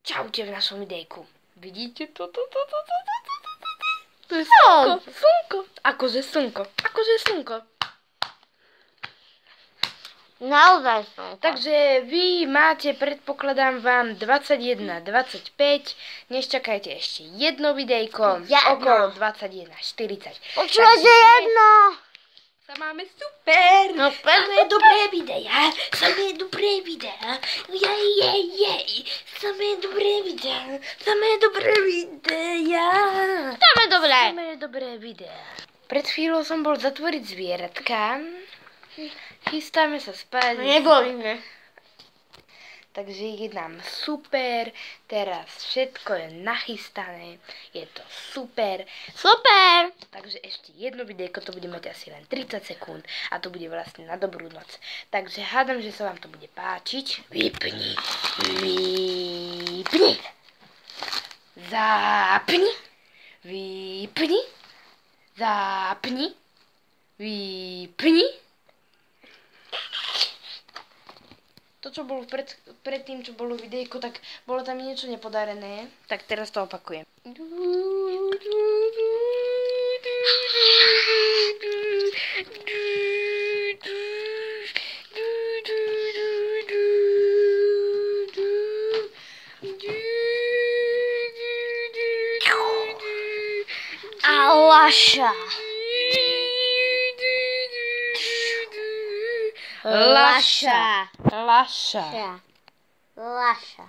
Čaute v našom videjku. Vidíte to? To je slnko, slnko. Akože slnko. Naozaj slnko. Takže vy máte, predpokladám vám 21, 25. Nečakajte ešte jedno videjko. Okolo 21, 40. Počúvajte jedno. Sa máme super. No, Samé dobré videa. Samé dobré videa. Jej. Samé dobré videa. Samé dobré videa. Pred chvíľou som bol zatvoriť zvieratka. Chystáme sa spať. Nebolíme. Takže je nám super. Teraz všetko je nachystané. Je to super. Super. Takže ešte jedno videjko, to bude mať asi len 30 sekúnd a to bude vlastne na dobrú noc. Takže hádam, že sa vám to bude páčiť. Vypni. Zapni. Vypni. Zapni. Vypni. To, čo bolo predtým, čo bolo videjko, tak bolo tam niečo nepodarené. Tak teraz to opakujem. Alaša. Laša.